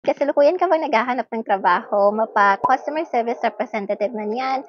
Kasalukuyan ka bang naghahanap ng trabaho, mapa-customer service representative man 'yan,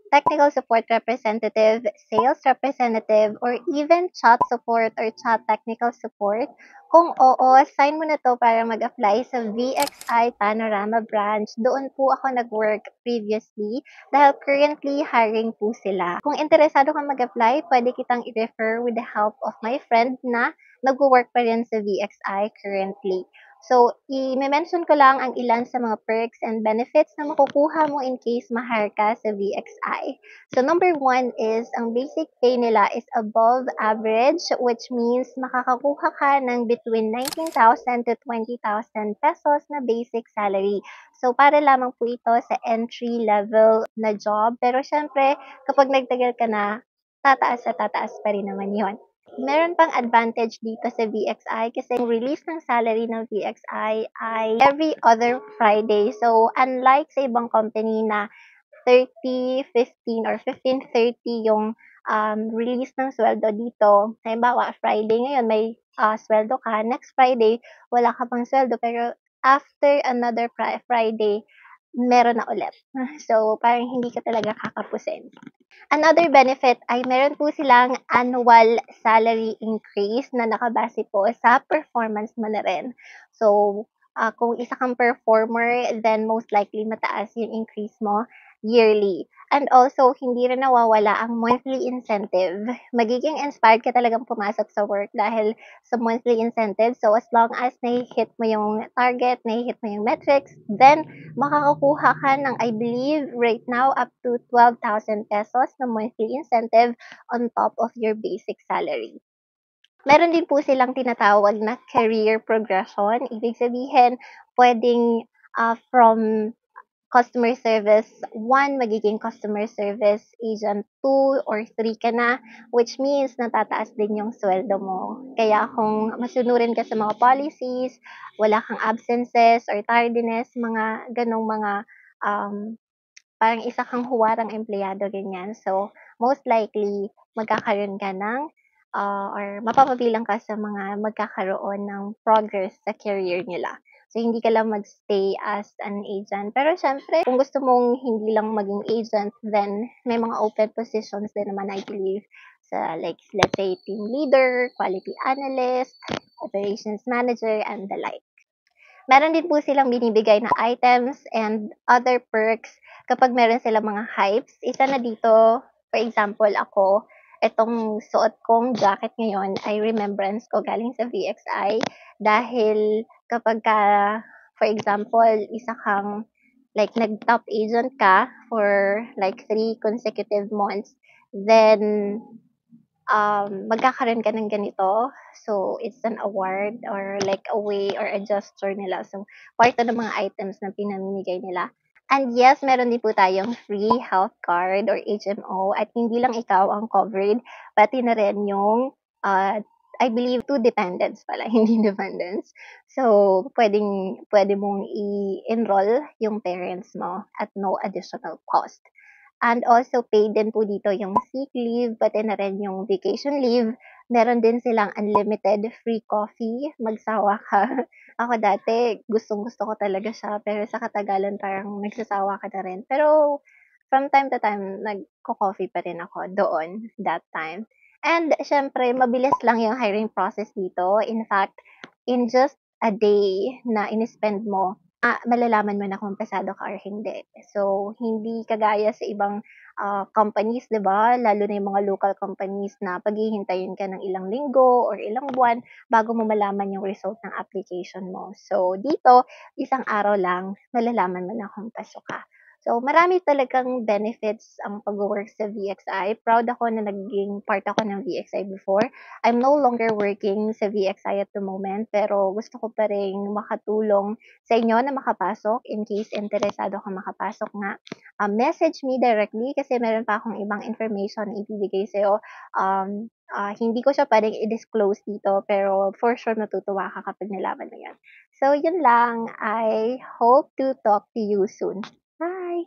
technical support representative, sales representative, or even chat support or chat technical support? Kung oo, sign mo na 'to para mag-apply sa VXI Panorama branch. Doon po ako nag-work previously dahil currently hiring po sila. Kung interesado kang mag-apply, pwede kitang i-refer with the help of my friend na nagwo-work pa rin sa VXI currently. So, i-mention ko lang ang ilan sa mga perks and benefits na makukuha mo in case ma-hire ka sa VXI. So, number one is, ang basic pay nila is above average, which means makakakuha ka ng between 19,000 to 20,000 pesos na basic salary. So, para lamang po ito sa entry level na job. Pero syempre, kapag nagtagal ka na, tataas pa rin naman yon. Meron pang advantage dito sa VXI kasi yung release ng salary ng VXI ay every other Friday. So, unlike sa ibang company na 30-15 or 15-30 yung release ng sweldo dito. Halimbawa, Friday ngayon may sweldo ka, next Friday wala ka pang sweldo, pero after another Friday, meron na ulit. So, parang hindi ka talaga kakapusin. Another benefit ay meron po silang annual salary increase na nakabase po sa performance mo na rin. So, kung isa kang performer, then most likely mataas yung increase mo yearly. And also, hindi rin nawawala ang monthly incentive. Magiging inspired ka talagang pumasok sa work dahil sa monthly incentive. So, as long as na-hit mo yung target, na-hit mo yung metrics, then makakakuha ka ng, I believe, right now, up to 12,000 pesos na monthly incentive on top of your basic salary. Meron din po silang tinatawag na career progression. Ibig sabihin, pwedeng from customer service 1, magiging customer service agent 2 or 3 ka na, which means natataas din yung sweldo mo. Kaya kung masunurin ka sa mga policies, wala kang absences or tardiness, mga ganong mga um, parang isa kang huwarang empleyado, ganyan. So, most likely, magkakaroon ka ng or mapapabilang ka sa mga magkakaroon ng progress sa career nila. So, hindi ka lang magstay as an agent. Pero syempre, kung gusto mong hindi lang maging agent, then may mga open positions din naman, I believe, sa like, let's say, team leader, quality analyst, operations manager, and the like. Meron din po silang binibigay na items and other perks kapag meron silang mga hypes. Isa na dito, for example, ako, itong suot kong jacket ngayon ay remembrance ko galing sa VXI dahil kapag ka, for example, isa kang like nag-top agent ka for like 3 consecutive months, then magkakaroon ka ng ganito. So, it's an award or like a way or a gesture nila. So, part to ng mga items na pinamimigay nila. And yes, meron din po tayong free health card or HMO at hindi lang ikaw ang covered, pati na rin yung, I believe, two dependents pala, hindi dependents. So, pwede mong i-enroll yung parents mo at no additional cost. And also paid din po dito yung sick leave, pati na rin yung vacation leave. Meron din silang unlimited free coffee, magsawa ka. Ako dati, gustong-gusto ko talaga siya, pero sa katagalan parang nagsasawa ka na rin. Pero from time to time, nagko-coffee pa rin ako doon that time. And syempre, mabilis lang yung hiring process dito. In fact, in just a day na in-spend mo, malalaman mo na kung pasado ka or hindi. So, hindi kagaya sa ibang companies, 'di ba? Lalo na yung mga local companies na paghihintayin ka ng ilang linggo or ilang buwan bago mo malaman yung result ng application mo. So, dito, isang araw lang, malalaman mo na kung pasok ka. So, marami talagang benefits ang pag-work sa VXI. Proud ako na naging part ako ng VXI before. I'm no longer working sa VXI at the moment, pero gusto ko pa rin makatulong sa inyo na makapasok in case interesado ka makapasok nga. Message me directly kasi meron pa akong ibang information na ibibigay sa'yo. Hindi ko siya pwedeng i-disclose dito, pero for sure matutuwa ka kapag nalaman mo yan. So, yun lang. I hope to talk to you soon. Bye!